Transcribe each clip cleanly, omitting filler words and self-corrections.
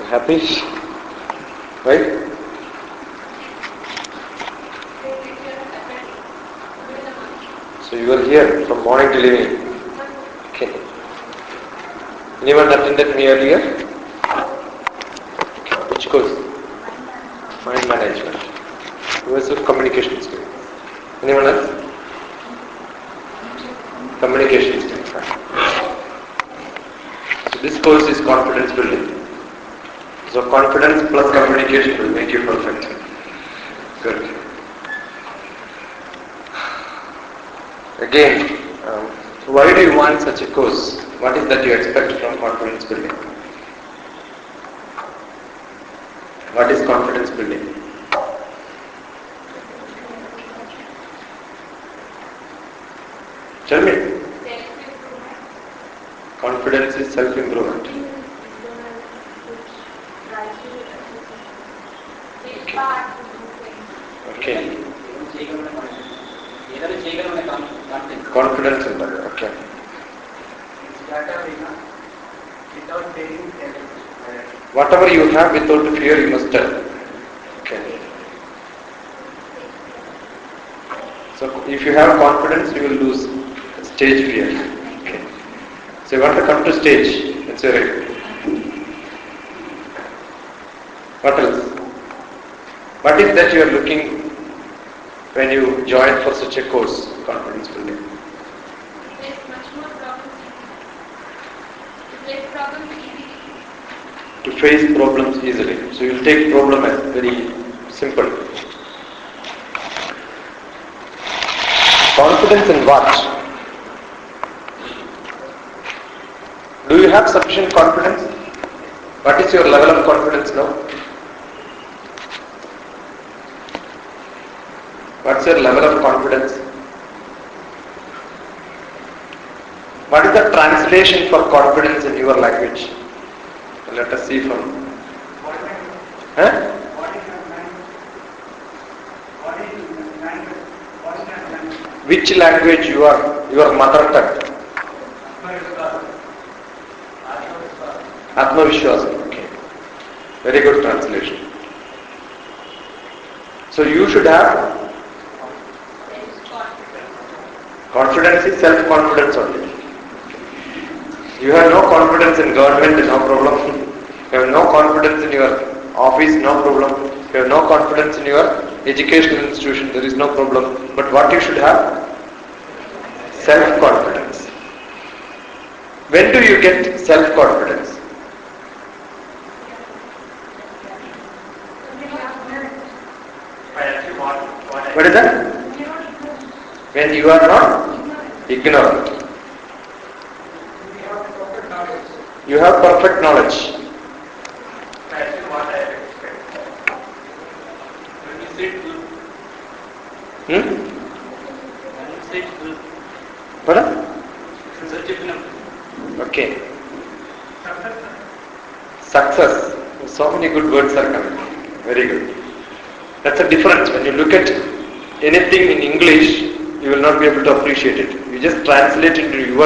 Happy? Right? So you are here from morning till evening. Okay. Anyone attended me earlier? Which course? Mind management. Who was of communication skills? Anyone else? Communication skills. So this course is confidence building. So confidence plus communication will make you perfect. Good. Again, why do you want such a course? What is that you expect from confidence building? What is confidence building? Tell me. Confidence is self-improvement. Okay. Confidence in that. Okay. Whatever you have without fear, you must tell. Okay. So if you have confidence, you will lose stage fear. Okay. So you want to come to stage. That's your right. What else? What is that you are looking when you join for such a course, confidence building? There's much more problems. To face problems easily. To face problems easily. So you will take problem as very simple. Confidence in what? Do you have sufficient confidence? What is your level of confidence now? What's your level of confidence? What is the translation for confidence in your language? Let us see from. Huh? Which language you are? Your mother tongue. Atmavishwasam. Okay. Very good translation. So you should have. Confidence is self-confidence only. You have no confidence in government, no problem. You have no confidence in your office, no problem. You have no confidence in your educational institution, there is no problem. But what you should have? Self-confidence. When do you get self-confidence? What is that? When you are not ignorant. You have perfect knowledge. What? Okay. Success. So many good words are coming. Very good. That's a difference. When you look at anything in English, you will not be able to appreciate it. You just translate it into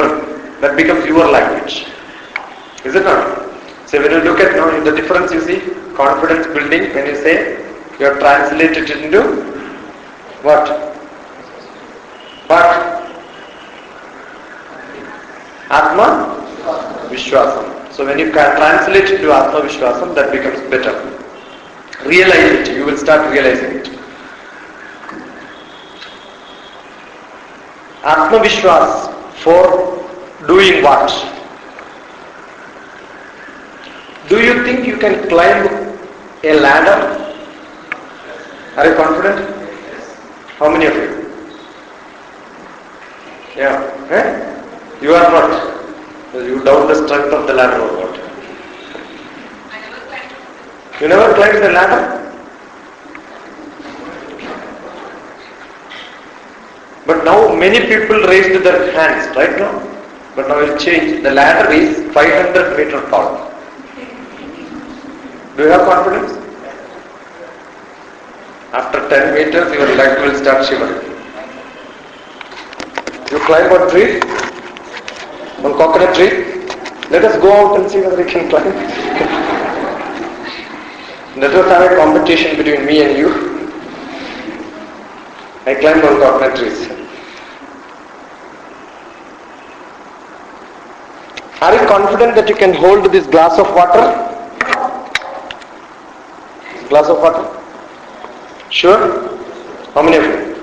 that becomes your language. Is it not? So when you look at now the difference you see, confidence building, when you say you have translated it into what? What? Atma Vishwasam. So when you can translate it into Atma Vishwasam, that becomes better. Realize it. You will start realizing it. Atma Vishwas for doing what? Do you think you can climb a ladder? Are you confident? How many of you? Yeah. Eh? You are not. You doubt the strength of the ladder or what? You never climbed the ladder? But now many people raised their hands, right now? But now it changed. The ladder is 500 meter tall. Do you have confidence? After 10 meters, your leg will start shivering. You climb one tree, one coconut tree. Let us go out and see whether we can climb. Let us have a competition between me and you. I climb on coconut trees. Are you confident that you can hold this glass of water? Glass of water? Sure? How many of you?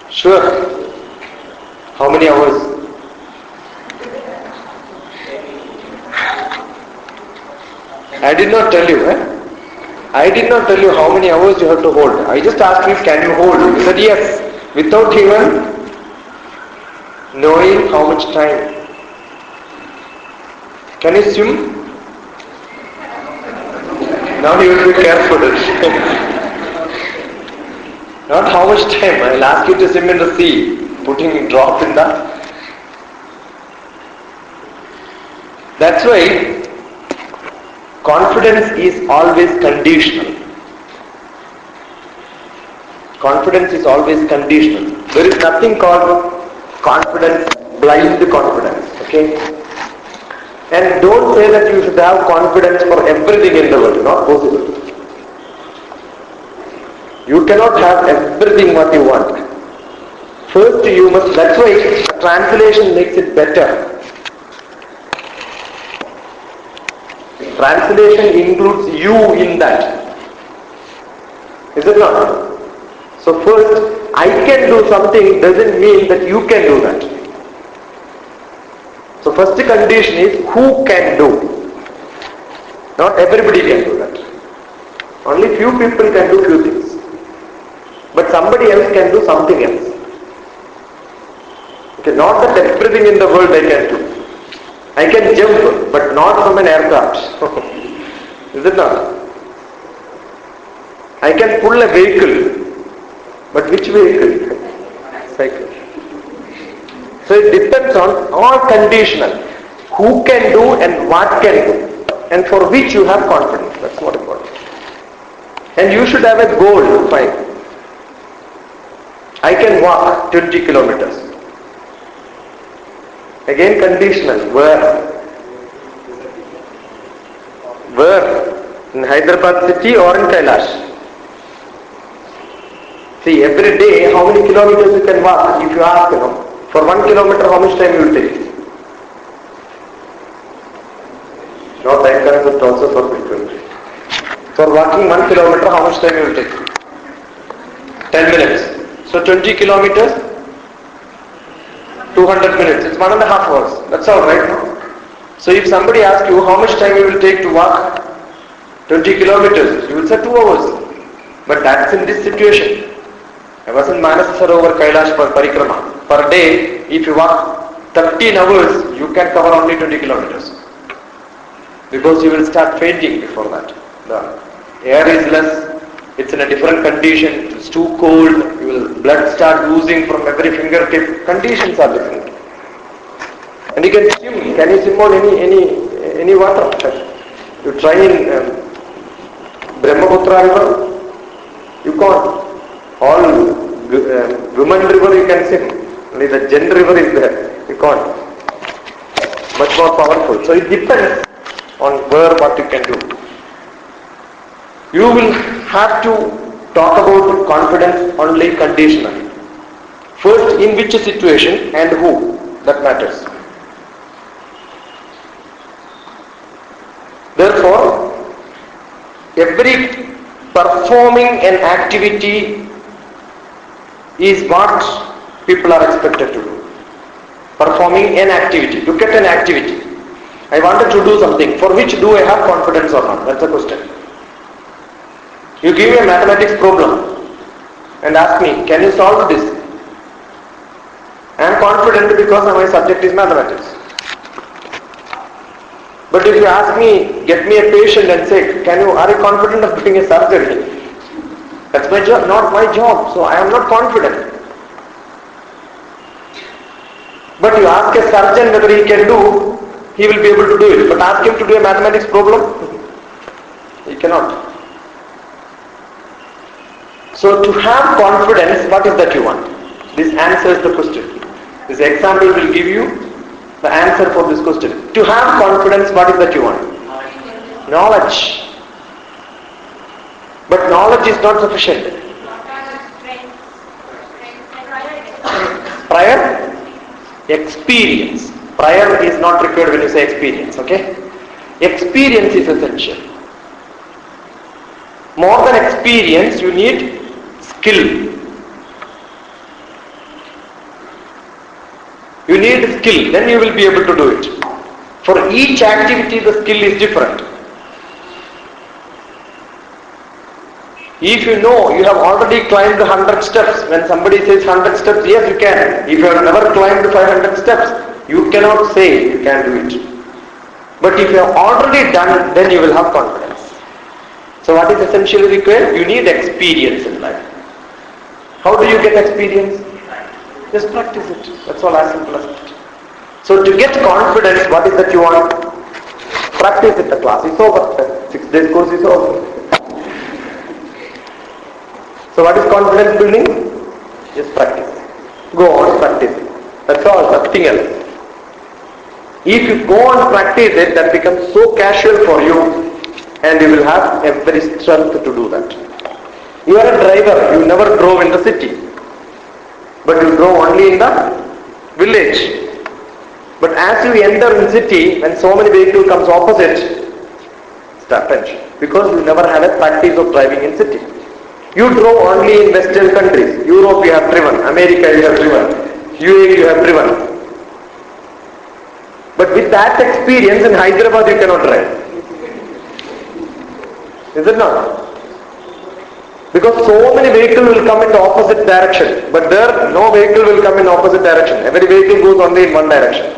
Sure? How many hours? I did not tell you, I did not tell you how many hours you have to hold. I just asked you, can you hold? You said yes, without even knowing how much time. Can you swim? Now you will be careful. Not how much time. I will ask you to swim in the sea, putting a drop in the. That's why confidence is always conditional. Confidence is always conditional. There is nothing called confidence, blind confidence. Okay? And don't say that you should have confidence for everything in the world. Not possible. You cannot have everything what you want. First you must, that's why translation makes it better. Translation includes you in that. Is it not? So first, I can do something doesn't mean that you can do that. So first condition is who can do. Not everybody can do that. Only few people can do few things. But somebody else can do something else. Okay, not that everything in the world I can do. I can jump, but not from an aircraft. Is it not? I can pull a vehicle. But which vehicle? Cycle. So it depends on all conditional. Who can do and what can do. And for which you have confidence. That's what important. And you should have a goal. Fine. I can walk 20 kilometers. Again conditional. Where? Where? In Hyderabad city or in Kailash? See, every day, how many kilometers you can walk? If you ask, for 1 kilometer, how much time you will take? No time concept also for people. For walking 1 kilometer, how much time you will take? 10 minutes. So 20 kilometers, 200 minutes. It's 1.5 hours. That's all right now. So if somebody asks you how much time you will take to walk 20 kilometers, you will say 2 hours. But that's in this situation. I was in Manas Sarovar Kailash for Parikrama. Per day, if you walk 13 hours, you can cover only 20 kilometers. Because you will start fainting before that. The air is less, it's in a different condition, it's too cold, blood start oozing from every fingertip. Conditions are different. And you can swim. Can you swim on any water? You try in Brahmaputra river, you can't. All women river you can swim. Only the Jen river is there. You can't. Much more powerful. So it depends on where what you can do. You will have to talk about confidence only conditionally. First, in which situation and who, that matters. Therefore, every performing an activity is what people are expected to do. Performing an activity. Look at an activity. I wanted to do something. For which do I have confidence or not? That's the question. You give me a mathematics problem and ask me, can you solve this? I am confident because my subject is mathematics. But if you ask me, get me a patient and say, are you confident of doing a surgery? That's my job, not my job. So I am not confident. But you ask a surgeon whether he can do, he will be able to do it. But ask him to do a mathematics problem, he cannot. So to have confidence, what is that you want? This answers the question. This example will give you The answer for this question. To have confidence, what is that you want? Knowledge. But knowledge is not sufficient. Prior experience. Prior is not required when you say experience, okay? Experience is essential. More than experience, you need skill. You need skill, then you will be able to do it. For each activity, the skill is different. If you know you have already climbed 100 steps, when somebody says 100 steps, yes you can. If you have never climbed 500 steps, you cannot say you can do it. But if you have already done, then you will have confidence. So what is essentially required? You need experience in life. How do you get experience? Just practice it. That's all, as simple as that. So to get confidence, what is that you want? Practice it. The class is over. 6 days course is over. So what is confidence building? Just practice. Go on practicing. That's all, nothing else. If you go on practice it, that becomes so casual for you, and you will have every strength to do that. You are a driver, you never drove in the city, but you drove only in the village. But as you enter in city, when so many vehicles comes opposite, stop attention, because you never had a practice of driving in city. You drove only in Western countries. Europe you have driven, America you have driven, UAE you have driven. But with that experience in Hyderabad you cannot drive. Is it not? Because so many vehicles will come in the opposite direction. But there no vehicle will come in opposite direction. Every vehicle goes only in one direction.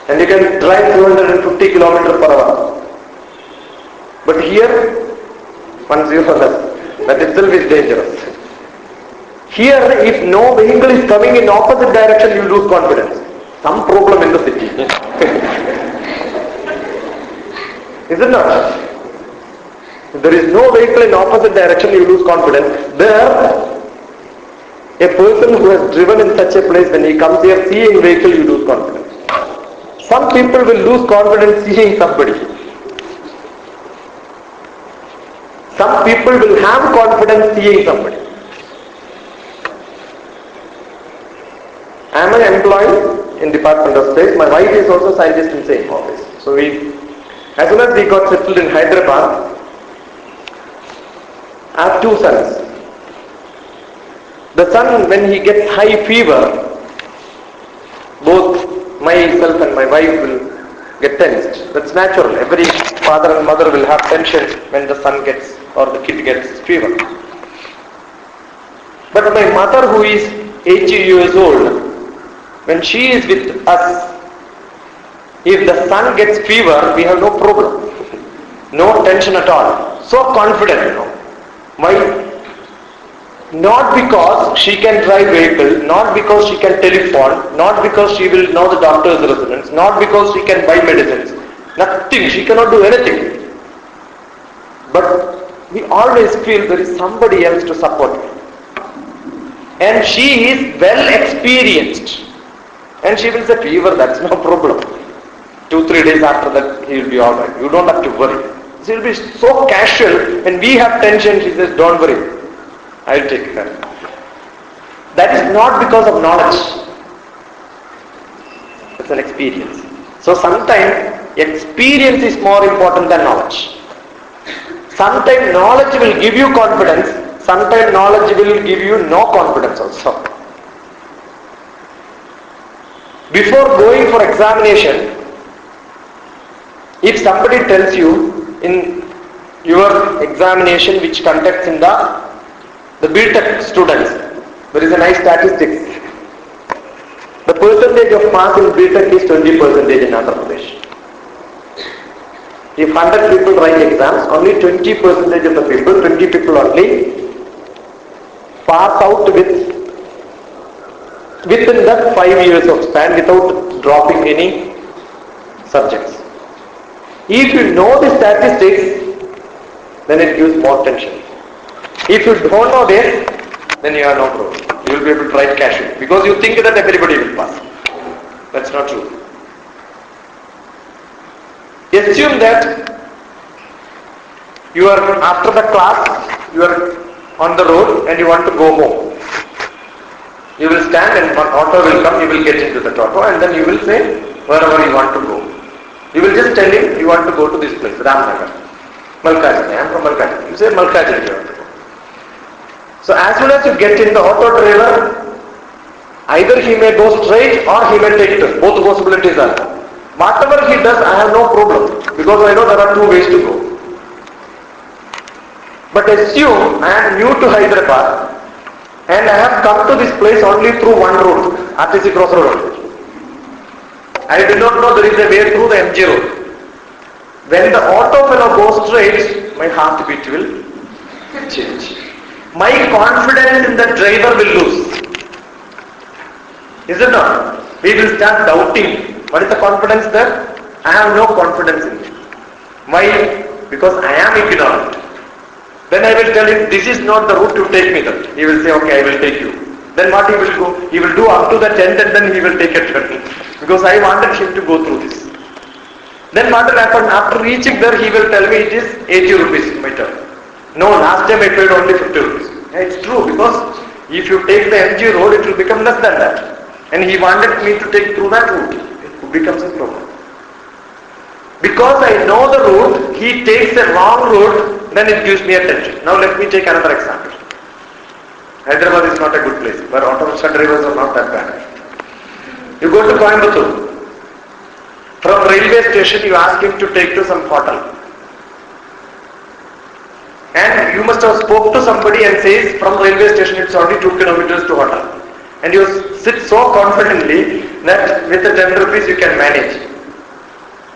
And you can drive 250 km per hour. But here, 10 less. That itself is dangerous. Here, if no vehicle is coming in opposite direction, you lose confidence. Some problem in the city. Is it not? If there is no vehicle in opposite direction, you lose confidence. There, a person who has driven in such a place, when he comes here seeing vehicle, you lose confidence. Some people will lose confidence seeing somebody. Some people will have confidence seeing somebody. I am an employee in Department of State. My wife is also scientist in same office. So as soon as we got settled in Hyderabad, I have 2 sons. The son, when he gets high fever, both myself and my wife will get tensed. That's natural. Every father and mother will have tension when the son gets or the kid gets fever. But my mother, who is 80 years old, when she is with us, if the son gets fever, we have no problem. No tension at all. So confident, Why? Not because she can drive vehicle, not because she can telephone, not because she will know the doctor's residence, not because she can buy medicines. Nothing. She cannot do anything. But we always feel there is somebody else to support me. And she is well experienced. And she will say, fever, that's no problem. 2-3 days after that, he will be alright. You don't have to worry. She will be so casual. When we have tension, she says, don't worry. I will take care. That is not because of knowledge. It's an experience. So sometimes experience is more important than knowledge. Sometimes knowledge will give you confidence. Sometimes knowledge will give you no confidence also. Before going for examination, if somebody tells you in your examination which conducts in the BTech students, there is a nice statistics. The percentage of pass in BTech is 20% in Andhra Pradesh. If 100 people write exams, only 20% of the people, 20 people only, pass out within that 5 years of span without dropping any subjects. If you know the statistics, then it gives more tension. If you don't know this, then you are no problem. You will be able to write casually because you think that everybody will pass. That's not true. Assume that you are after the class, you are on the road and you want to go home. You will stand and one auto will come, you will get into the auto and then you will say wherever you want to go. You will just tell him you want to go to this place, Ramnagar, Malkajgiri. I am from Malkajgiri. You say Malkajgiri you want to go. So as soon as you get in, the auto driver, either he may go straight or he may take turn. Both possibilities are there. Whatever he does, I have no problem because I know there are two ways to go. But assume I am new to Hyderabad and I have come to this place only through one road, RTC cross road. I do not know there is a way through the MG road. When the auto fellow goes straight, my heartbeat will change. My confidence in the driver will lose. Is it not? We will start doubting. What is the confidence there? I have no confidence in it. Why? Because I am ignorant. Then I will tell him, this is not the route to take me there. He will say, okay, I will take you. Then what he will go? He will do up to the tent and then he will take a turn. Because I wanted him to go through this. Then what will happen? After reaching there, he will tell me it is 80 rupees my turn. No, last time I paid only 50 rupees. Yeah, it's true because if you take the MG road, it will become less than that. And he wanted me to take through that route. It becomes a problem. Because I know the route, he takes a wrong route, then it gives me a tension. Now let me take another example. Hyderabad is not a good place, where auto rickshaw drivers are not that bad. You go to Coimbatore. From railway station, you ask him to take to some hotel. And you must have spoke to somebody and says, from railway station it's only 2 kilometers to hotel. And you sit so confidently that with the 10 rupees you can manage.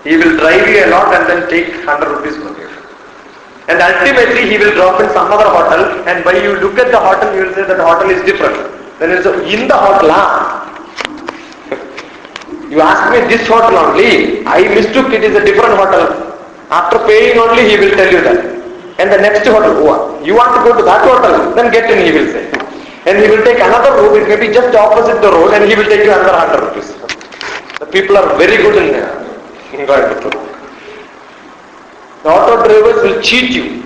He will drive you a lot and then take 100 rupees from you. And ultimately he will drop in some other hotel and when you look at the hotel you will say that the hotel is different. Then you say, in the hotel, you asked me this hotel only, I mistook it is a different hotel. After paying only he will tell you that. And the next hotel, oh, you want to go to that hotel, then get in, he will say. And he will take another route, it may be just opposite the road and he will take you another 100 rupees. The people are very good in Coimbatore. The auto drivers will cheat you.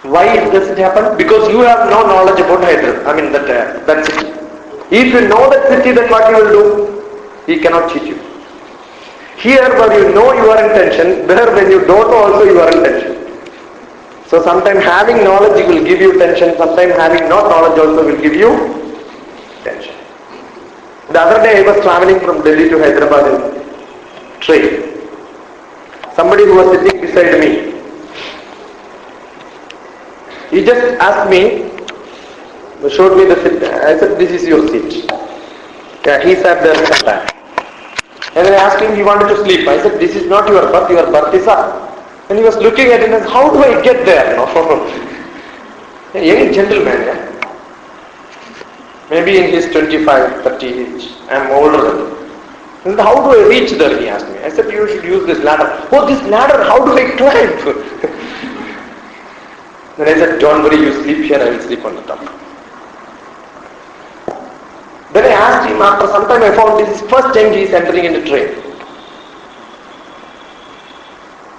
Why does it happen? Because you have no knowledge about Hyderabad, that city. If you know that city, then what he will do? He cannot cheat you. Here where you know your intention, there when you don't know also you are in tension. So sometimes having knowledge will give you tension, sometimes having not knowledge also will give you tension. The other day I was traveling from Delhi to Hyderabad in train. Somebody who was sitting beside me, he just asked me, showed me the seat. I said, this is your seat. Yeah, he sat there at that. And then I asked him, he wanted to sleep. I said, this is not your berth is up. And he was looking at it and said, how do I get there? No. A young gentleman, yeah? Maybe in his 25, 30 age. I am older than him. He said, how do I reach there? He asked me. I said, you should use this ladder. Oh, this ladder, how do I climb? Then I said, don't worry, you sleep here, I will sleep on the top. Then I asked him, after some time I found this is first time he is entering in the train.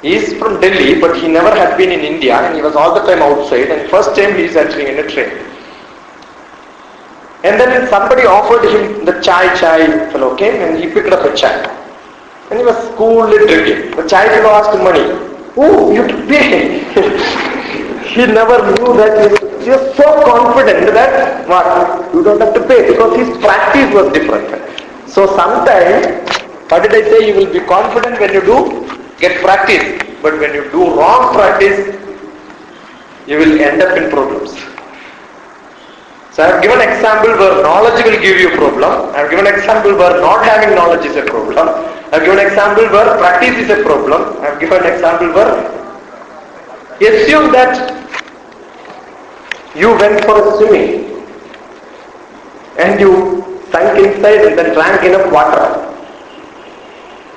He is from Delhi, but he never had been in India and he was all the time outside and first time he is entering in a train. And then somebody offered him the chai fellow came and he picked up a chai. And he was coolly drinking. The chai fellow asked him money. Oh, you have to pay. He never knew that he was so confident that what? You don't have to pay because his practice was different. So sometimes, what did I say? You will be confident when you do get practice. But when you do wrong practice, you will end up in problems. So I have given an example where knowledge will give you a problem. I have given an example where not having knowledge is a problem. I have given an example where practice is a problem. I have given an example where assume that you went for a swimming and you sank inside and then drank enough water.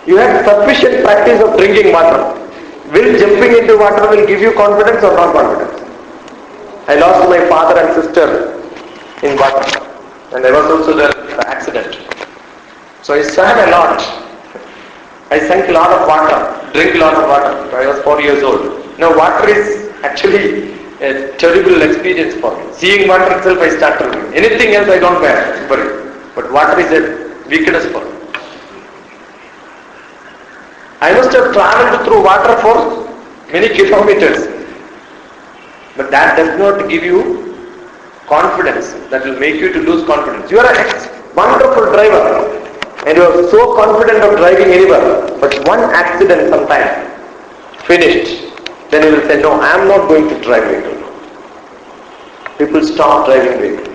You had sufficient practice of drinking water. Will jumping into water will give you confidence or not confidence? I lost my father and sister in water and I was also there in the accident. So I swam a lot I sank a lot of water, drink a lot of water. I was 4 years old. Now water is actually a terrible experience for me. Seeing water itself I start trembling. Anything else I don't worry. But water is a weakness for me. I must have traveled through water for many kilometers. But that does not give you confidence. That will make you to lose confidence. You are a wonderful driver and you are so confident of driving anywhere. But one accident sometime, finished. Then you will say, no, I am not going to drive vehicle. People stop driving vehicle.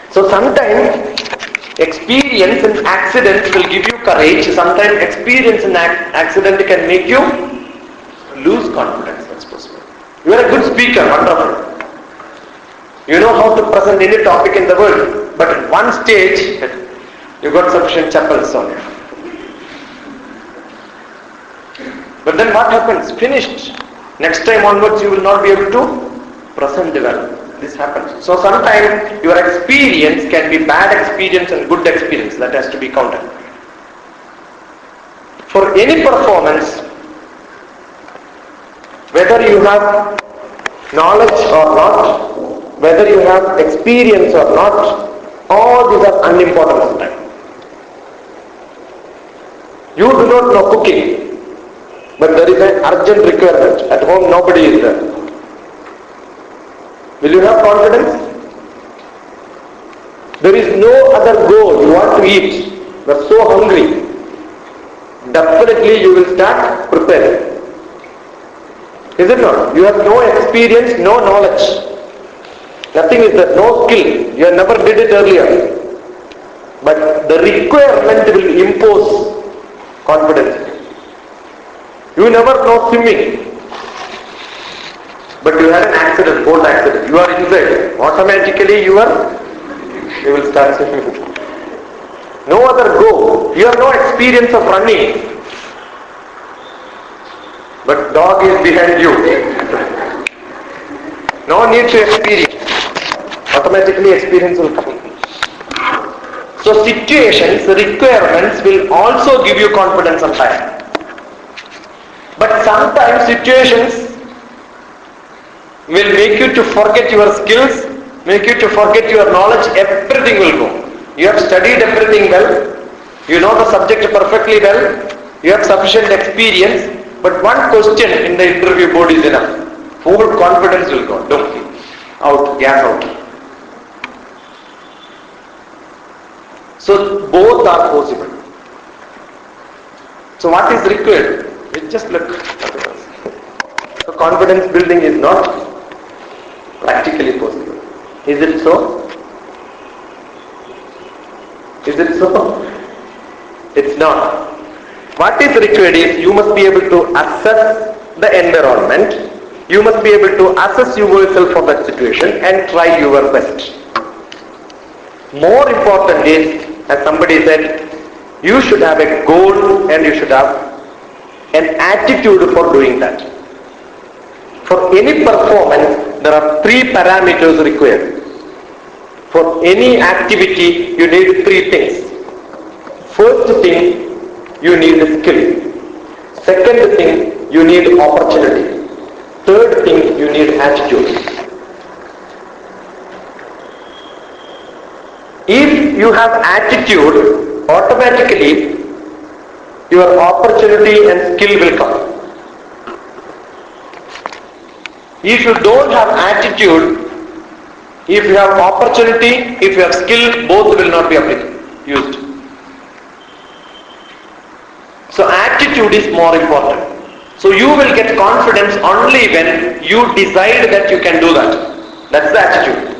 So sometimes experience in accidents will give you courage. Sometimes experience in accident can make you lose confidence. That's possible. You are a good speaker, wonderful. You know how to present any topic in the world. But at one stage, you got sufficient chapels on you. But then what happens? Finished. Next time onwards you will not be able to present well. This happens. So sometimes your experience can be bad experience and good experience. That has to be counted. For any performance, whether you have knowledge or not, whether you have experience or not, all these are unimportant sometimes. You do not know cooking, but there is an urgent requirement. At home nobody is there. Will you have confidence? There is no other goal. You want to eat. You are so hungry. Definitely you will start preparing. Is it not? You have no experience, no knowledge. Nothing is there, no skill. You have never did it earlier. But the requirement will impose confidence. You never know swimming. But you had an accident, boat accident. You are inside. Automatically you will start swimming. No other go. You have no experience of running. But dog is behind you. No need to experience. Automatically experience will come. So situations, requirements will also give you confidence sometimes. But sometimes situations will make you to forget your skills, make you to forget your knowledge, everything will go. You have studied everything well, you know the subject perfectly well, you have sufficient experience, but one question in the interview board is enough. Full confidence will go. Don't. Out, gas out. So both are possible. So what is required? It just look. So confidence building is not practically possible. Is it so? Is it so? It's not. What is required is you must be able to assess the environment. You must be able to assess yourself for that situation and try your best. More important is, as somebody said, you should have a goal and you should have an attitude for doing that. For any performance, there are 3 parameters required. For any activity, you need 3 things. First thing, you need skill. Second thing, you need opportunity. Third thing, you need attitude. If you have attitude, automatically your opportunity and skill will come. If you don't have attitude, if you have opportunity, if you have skill, both will not be used. So attitude is more important. So you will get confidence only when you decide that you can do that. That's the attitude.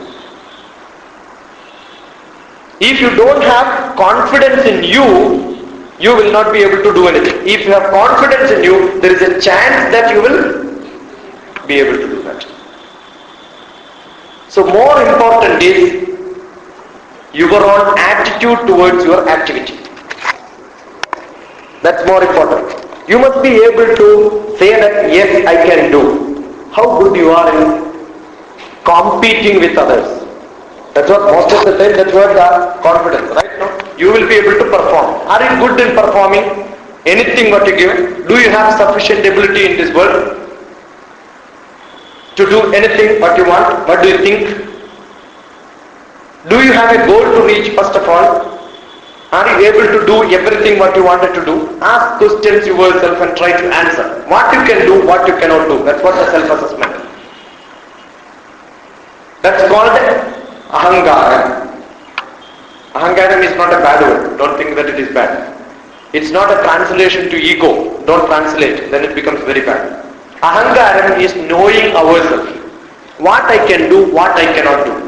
If you don't have confidence in you, you will not be able to do anything. If you have confidence in you, there is a chance that you will be able to do that. So more important is your own attitude towards your activity. That's more important. You must be able to say that yes, I can do. How good you are in competing with others. That's what most of the time, that's what the confidence, right? No? you will be able to perform. Are you good in performing anything what you give? Do you have sufficient ability in this world to do anything what you want? What do you think? Do you have a goal to reach first of all? Are you able to do everything what you wanted to do? Ask questions yourself and try to answer. What you can do, what you cannot do. That's what the self-assessment is. That's called ahangaram. Ahangaram is not a bad word. Don't think that it is bad. It's not a translation to ego. Don't translate. Then it becomes very bad. Ahangaram is knowing ourselves. What I can do, what I cannot do.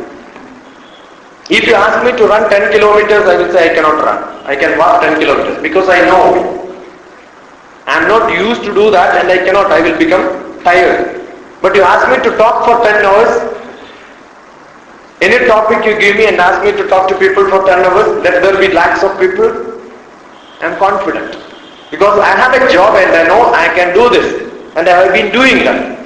If you ask me to run 10 kilometers, I will say I cannot run. I can walk 10 kilometers because I know. I am not used to do that and I cannot. I will become tired. But you ask me to talk for 10 hours, any topic you give me and ask me to talk to people for 10 hours, let there be lakhs of people, I am confident. Because I have a job and I know I can do this. And I have been doing that.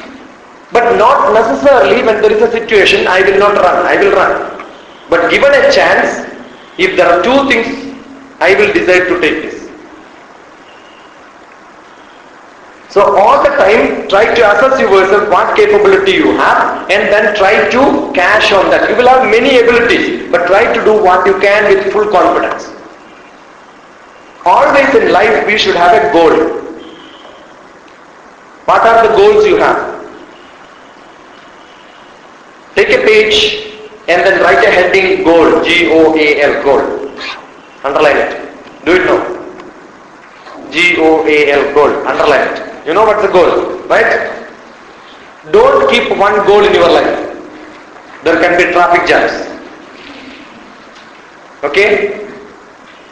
But not necessarily when there is a situation, I will not run. I will run. But given a chance, if there are two things, I will decide to take this. So all the time, try to assess yourself what capability you have and then try to cash on that. You will have many abilities, but try to do what you can with full confidence. Always in life, we should have a goal. What are the goals you have? Take a page and then write a heading goal, G-O-A-L, goal. Underline it. Do it now. G-O-A-L, goal. Underline it. You know what's the goal, right? Don't keep one goal in your life. There can be traffic jams. Okay?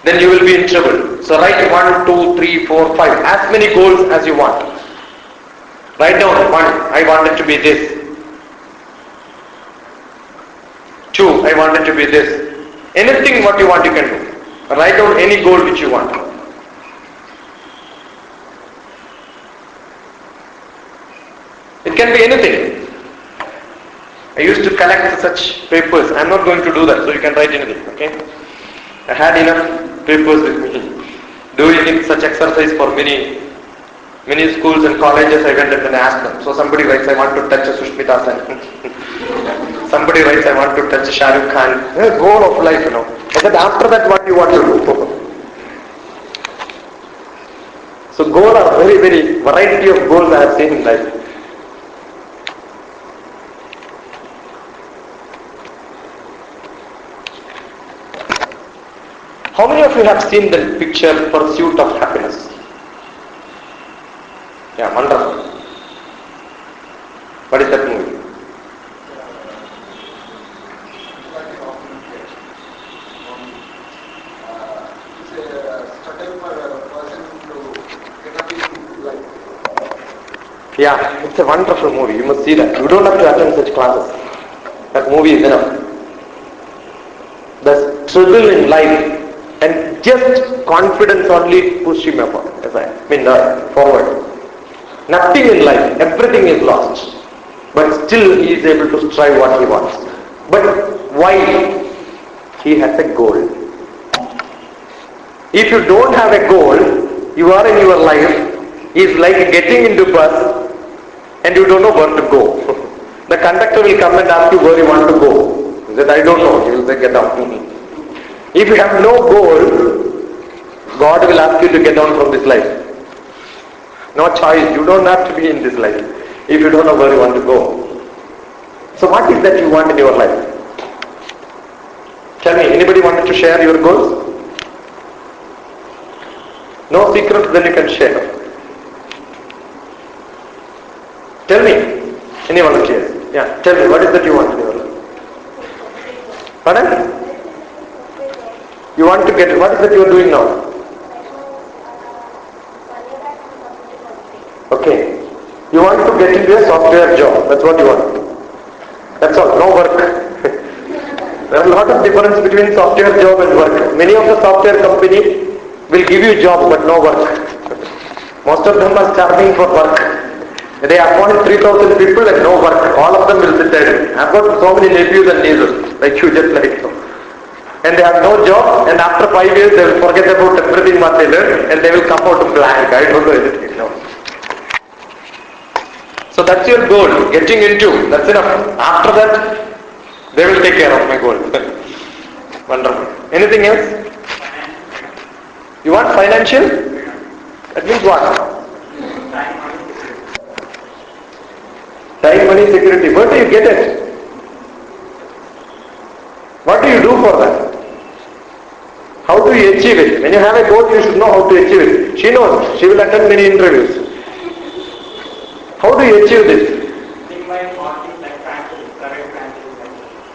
Then you will be in trouble. So write 1, 2, 3, 4, 5. As many goals as you want. Write down 1. I want it to be this. 2. I want it to be this. Anything what you want you can do. Write down any goal which you want. It can be anything. I used to collect such papers. I am not going to do that, so you can write anything. Okay? I had enough papers with me. Doing such exercise for many schools and colleges. I went and then I asked them. So somebody writes, I want to touch a Sushmita Sen. Somebody writes, I want to touch a Shah Rukh Khan. A goal of life, you know. I said, after that, what you want to do? So goals are very variety of goals I have seen in life. How many of you have seen the picture Pursuit of Happiness? Yeah, wonderful. What is that movie? It's a struggle for a person to get up in life. Yeah, it's a wonderful movie. You must see that. You don't have to attend such classes. That movie is enough. The struggle in life and just confidence only push him forward. Nothing in life, everything is lost. But still he is able to strive what he wants. But why? He has a goal. If you don't have a goal, you are in your life, is like getting into bus and you don't know where to go. The conductor will come and ask you where you want to go. He said, I don't know. He will say, get down. If you have no goal, God will ask you to get down from this life. No choice. You don't have to be in this life if you don't know where you want to go. So what is that you want in your life? Tell me, anybody wanted to share your goals? No secrets, then you can share. Tell me, any volunteers? Yeah, tell me, what is that you want in your life? Pardon? You want to get, what is that you are doing now? Okay. You want to get into a software job. That's what you want. That's all. No work. There are a lot of difference between software job and work. Many of the software company will give you job but no work. Most of them are starving for work. They appoint 3,000 people and no work. All of them will sit there. I've got so many nephews and nieces, like you, just like you. and they have no job, and after 5 years they will forget about everything what they learned, and they will come out blank. I don't know anything. No. So that's your goal, getting into. That's enough. After that, they will take care of my goal. Wonderful. Anything else? You want financial? That means what? Time, money, security. Where do you get it? What do you do for that? How do you achieve it? When you have a goal, you should know how to achieve it. She knows. She will attend many interviews. How do you achieve this?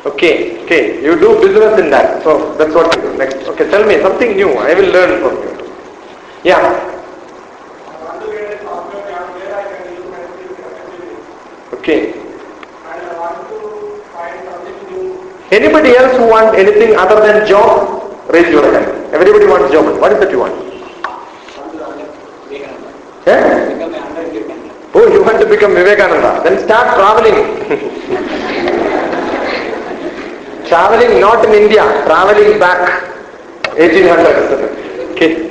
Okay. You do business in that. So that's what you do. Next. Okay, tell me something new. I will learn from you. Yeah. I want to get a software where I can use my skills effectively. Okay. And I want to find something new. Anybody else who want anything other than job? Raise your hand. Everybody wants job. What is that you want? Yeah? Oh, you want to become Vivekananda? Then start traveling. Traveling not in India, traveling back 1800s. Okay.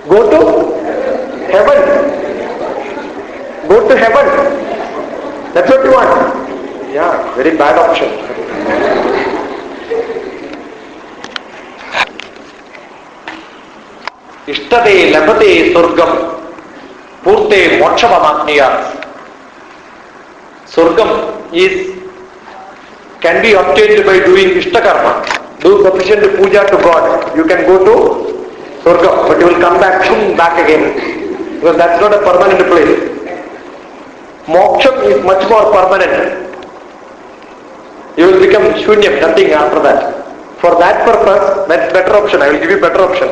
Go to heaven. Go to heaven. That's what you want. Yeah, very bad option. Ishtade labate surgam purte mokshavamapniyat. Surgam can be obtained by doing ishtakarma. Do sufficient puja to God. You can go to Surgam, but you will come back again. Because that's not a permanent place. Moksha is much more permanent. You will become shunyam, nothing after that. For that purpose, that's better option. I will give you better option.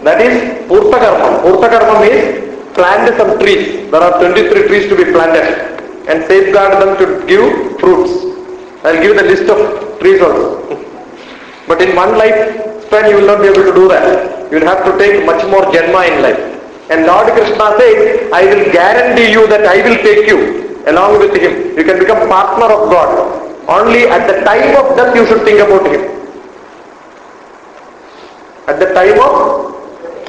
That is Purtakarma. Purtakarma means plant some trees. There are 23 trees to be planted. And safeguard them to give fruits. I will give the list of trees also. But in one lifespan you will not be able to do that. You will have to take much more janma in life. And Lord Krishna says, I will guarantee you that I will take you along with him. You can become partner of God. Only at the time of death you should think about him. At the time of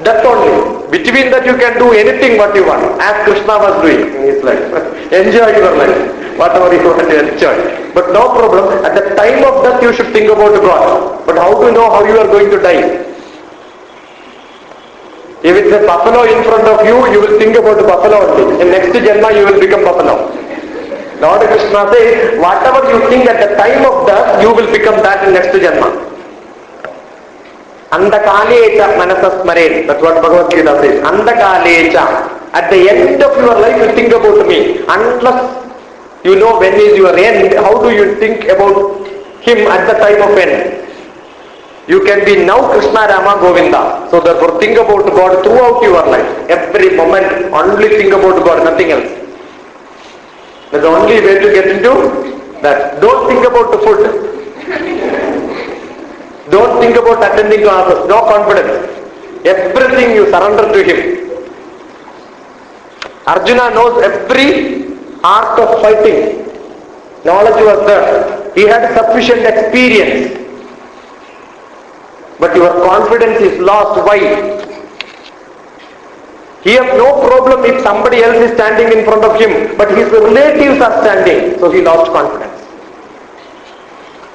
death only. Between that you can do anything what you want, as Krishna was doing in his life. Enjoy your life, whatever you want to enjoy. But no problem, at the time of death you should think about God. But how to know how you are going to die? If it's a buffalo in front of you, you will think about the buffalo only. In next janma you will become buffalo. Lord Krishna says, whatever you think at the time of death, you will become that in next janma. Andakalecha manasasmare. That's what Bhagavad Gita says. Andakalecha. At the end of your life, you think about me. Unless you know when is your end, how do you think about him at the time of end? You can be now Krishna, Rama, Govinda. So therefore think about God throughout your life. Every moment, only think about God, nothing else. That's the only way to get into that. Don't think about the food. Don't think about attending classes. No confidence. Everything you surrender to him. Arjuna knows every art of fighting. Knowledge was there. He had sufficient experience. But your confidence is lost. Why? He has no problem if somebody else is standing in front of him, but his relatives are standing. So he lost confidence.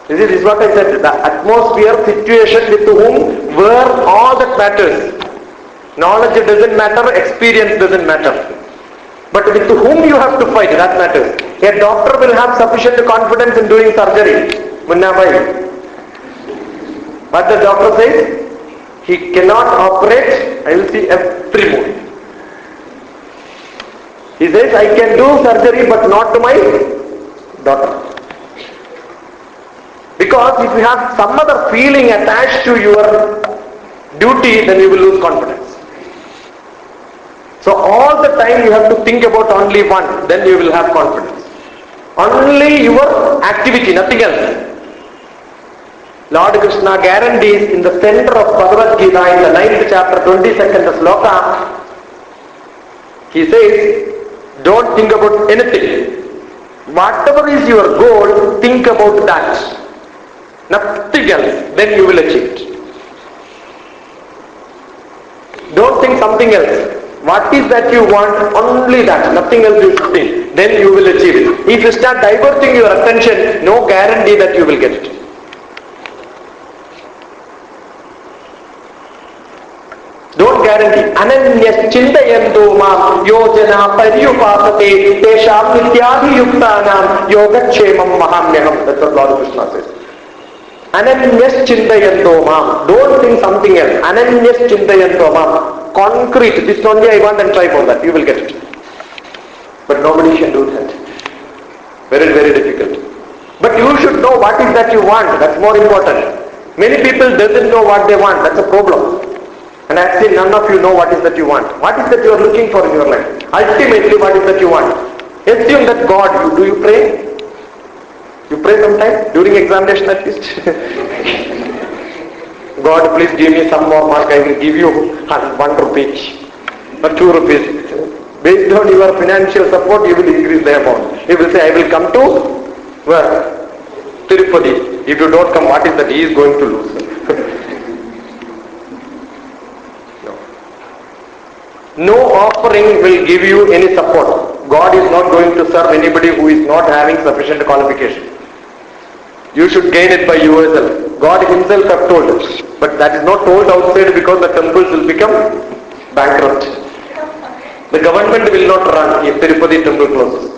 This is what I said, the atmosphere, situation with whom, where, all that matters. Knowledge doesn't matter, experience doesn't matter. But with whom you have to fight, that matters. A doctor will have sufficient confidence in doing surgery. Munna bhai. What the doctor says? He cannot operate, I will see every movie. He says, I can do surgery but not to my daughter. Because if you have some other feeling attached to your duty, then you will lose confidence. So all the time you have to think about only one, then you will have confidence. Only your activity, nothing else. Lord Krishna guarantees in the center of Bhagavad Gita in the 9th chapter, 22nd sloka, he says, don't think about anything. Whatever is your goal, think about that. Nothing else, then you will achieve it. Don't think something else. What is that you want? Only that. Nothing else you should think. Then you will achieve it. If you start diverting your attention, no guarantee that you will get it. Don't guarantee. Ananyas chintayanto mam yojana paryupasate tesham nityadhi yuktanam yogachemam mahamyaham. That's what Lord Krishna says. Ananyas chintayanto mam. Don't think something else. Ananyas chintayanto mam. Concrete. This only I want and try for that. You will get it. But nobody can do that. Very, very difficult. But you should know what is that you want. That's more important. Many people doesn't know what they want. That's a problem. And actually none of you know what is that you want. What is that you are looking for in your life? Ultimately, what is that you want? Assume that God, do you pray? You pray sometime? During examination at least? God, please give me some more mark. I will give you 1 rupee or 2 rupees. Based on your financial support, you will increase the amount. He will say, I will come to where? Tirupati. If you don't come, what is that? He is going to lose. No offering will give you any support. God is not going to serve anybody who is not having sufficient qualification. You should gain it by yourself. God himself have told us. But that is not told outside because the temples will become bankrupt. The government will not run if Tirupati temple closes.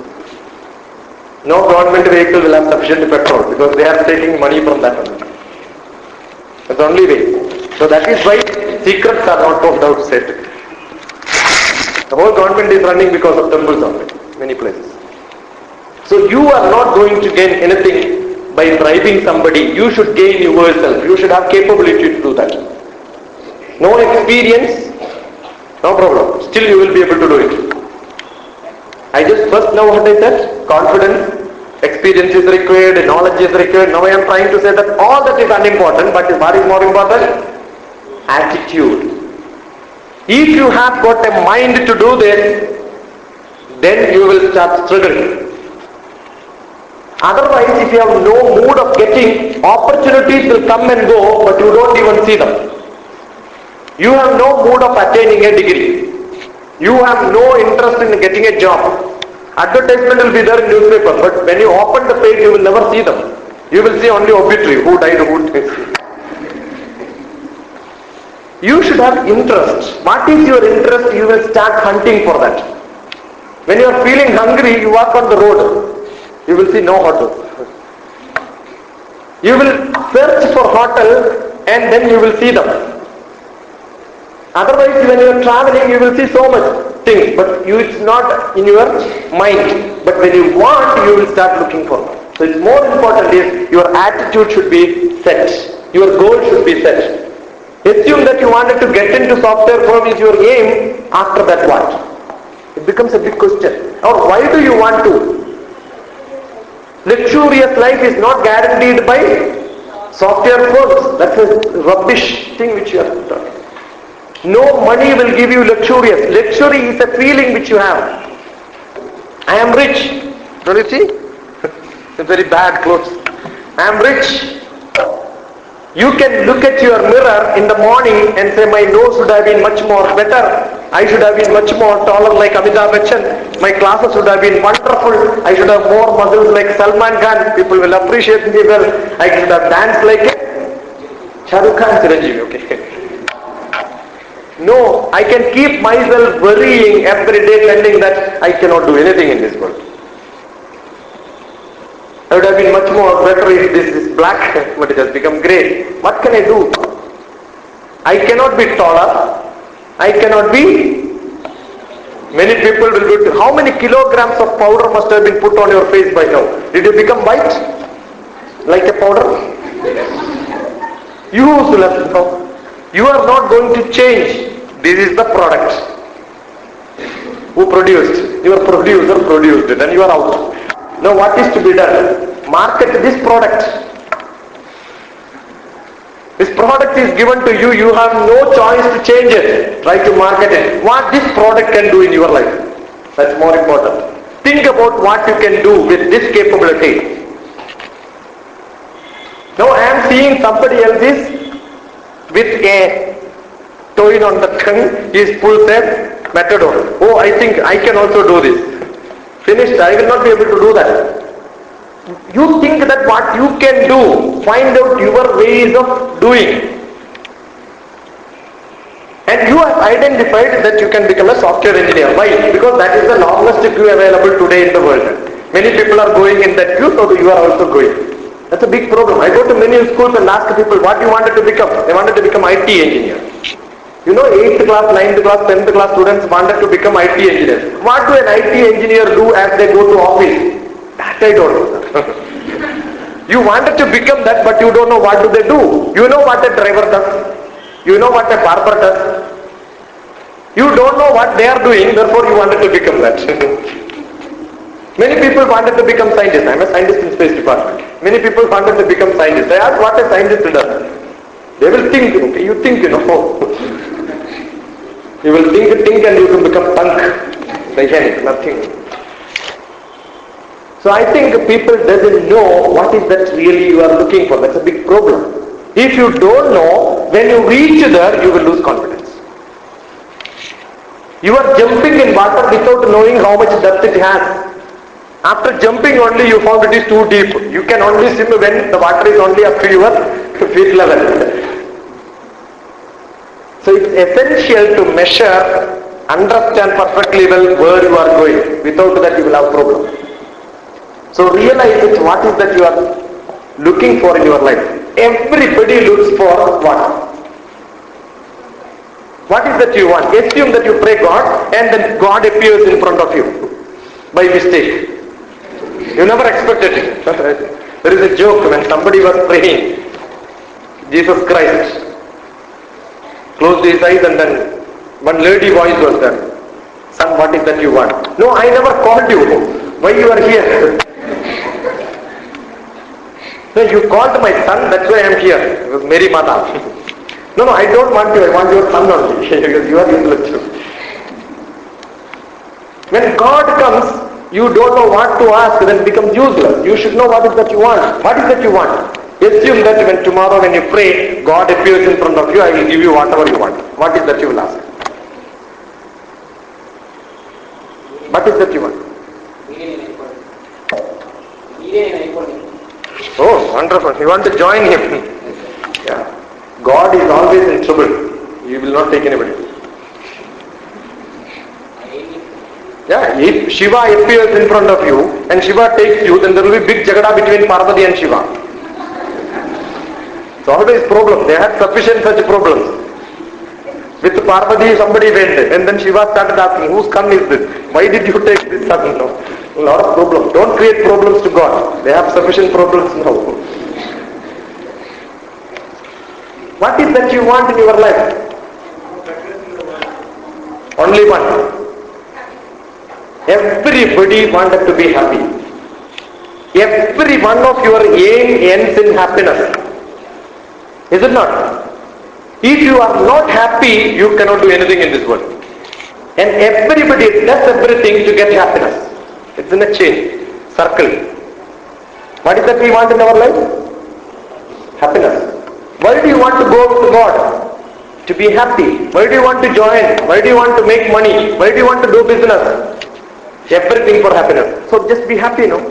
No government vehicle will have sufficient petrol because they are taking money from that one. That's the only way. So that is why secrets are not told outside. The whole government is running because of temples only, many places. So you are not going to gain anything by bribing somebody. You should gain yourself. You should have capability to do that. No experience, no problem. Still you will be able to do it. I just first know what I said. Confidence, experience is required, knowledge is required. Now I am trying to say that all that is unimportant, but what is more important? Attitude. If you have got a mind to do this, then you will start struggling. Otherwise, if you have no mood of getting, opportunities will come and go, but you don't even see them. You have no mood of attaining a degree. You have no interest in getting a job. Advertisement will be there in newspaper, but when you open the page, you will never see them. You will see only obituary, who died, who died. You should have interest. What is your interest? You will start hunting for that. When you are feeling hungry, you walk on the road. You will see no hotel. You will search for hotel and then you will see them. Otherwise, when you are traveling, you will see so much things, but it's not in your mind. But when you want, you will start looking for them. So it's more important is your attitude should be set. Your goal should be set. Assume that you wanted to get into software firm is your aim. After that what? It becomes a big question. Or why do you want to? Luxurious life is not guaranteed by software firms. That's a rubbish thing which you are talking. No money will give you luxurious. Luxury is a feeling which you have. I am rich. Don't you see? It's very bad clothes. I am rich. You can look at your mirror in the morning and say, my nose should have been much more better. I should have been much more taller like Amitabh Bachchan. My classes should have been wonderful. I should have more muscles like Salman Khan. People will appreciate me well. I should have danced like Shah Rukh Khan, Chiranjeevi. Okay. No, I can keep myself worrying every day telling that I cannot do anything in this world. I would have been much more better if this is black, but it has become grey. What can I do? I cannot be taller. I cannot be... Many people will do... How many kilograms of powder must have been put on your face by now? Did you become white? Like a powder? Useless. No. You are not going to change. This is the product. Who produced? Your producer produced it and you are out. Now what is to be done? Market this product. This product is given to you. You have no choice to change it. Try to market it. What this product can do in your life. That's more important. Think about what you can do with this capability. Now I am seeing somebody else is with a toy on the tongue, he pulls a matador. Oh, I think I can also do this. Finished, I will not be able to do that. You think that what you can do, find out your ways of doing. And you have identified that you can become a software engineer. Why? Because that is the longest queue available today in the world. Many people are going in that queue, so you are also going. That's a big problem. I go to many schools and ask people what you wanted to become. They wanted to become IT engineer. You know, 8th class, 9th class, 10th class students wanted to become IT engineers. What do an IT engineer do as they go to office? That I don't know. You wanted to become that, but you don't know what do they do. You know what a driver does. You know what a barber does. You don't know what they are doing, therefore you wanted to become that. Many people wanted to become scientists. I am a scientist in space department. Many people wanted to become scientists. I ask what a scientist does. They will think, okay, you think, you know. You will think and you can become punk. Nothing. So I think people doesn't know what is that really you are looking for. That's a big problem. If you don't know, when you reach there, you will lose confidence. You are jumping in water without knowing how much depth it has. After jumping only, you found it is too deep. You can only swim when the water is only up to your feet level. So it's essential to measure, understand perfectly well where you are going. Without that, you will have problem. So realize it, what is that you are looking for in your life. Everybody looks for what? What is that you want? Assume that you pray God and then God appears in front of you by mistake. You never expected it. There is a joke when somebody was praying, Jesus Christ closed his eyes and then one lady voice was there. Son, what is that you want? No, I never called you. Why you are here? No, you called my son, that's why I am here. It was Mary Mata. No, I don't want you, I want your son only. Because you are intellectual. When God comes, you don't know what to ask, then it becomes useless. You should know what is that you want. What is that you want? Assume that when tomorrow when you pray, God appears in front of you, I will give you whatever you want. What is that you will ask? What is that you want? Oh, wonderful. You want to join him. Yeah. God is always in trouble. He will not take anybody. Yeah, if Shiva appears in front of you and Shiva takes you, then there will be big jagada between Parvati and Shiva. It's always problem. They had sufficient such problems. With Parvati somebody went and then Shiva started asking, whose son is this? Why did you take this son? No. A lot of problems. Don't create problems to God. They have sufficient problems now. What is that you want in your life? Only one. Everybody wanted to be happy. Every one of your aim ends in happiness. Is it not? If you are not happy, you cannot do anything in this world. And everybody does everything to get happiness. It's in a chain, circle. What is that we want in our life? Happiness. Why do you want to go to God? To be happy. Why do you want to join? Why do you want to make money? Why do you want to do business? Everything for happiness. So just be happy, no?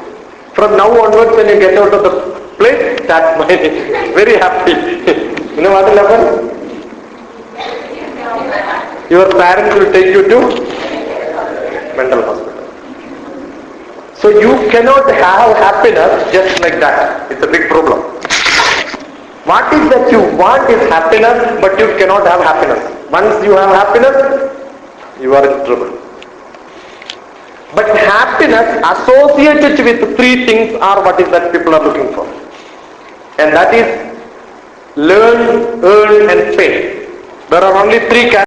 From now onwards when you get out of the place, start smiling. Very happy. You know what will happen? Your parents will take you to mental hospital. So you cannot have happiness just like that. It's a big problem. What is that you want is happiness, but you cannot have happiness. Once you have happiness, you are in trouble. But happiness associated with three things are what is that people are looking for. And that is learn, earn and pay. There are only three categories.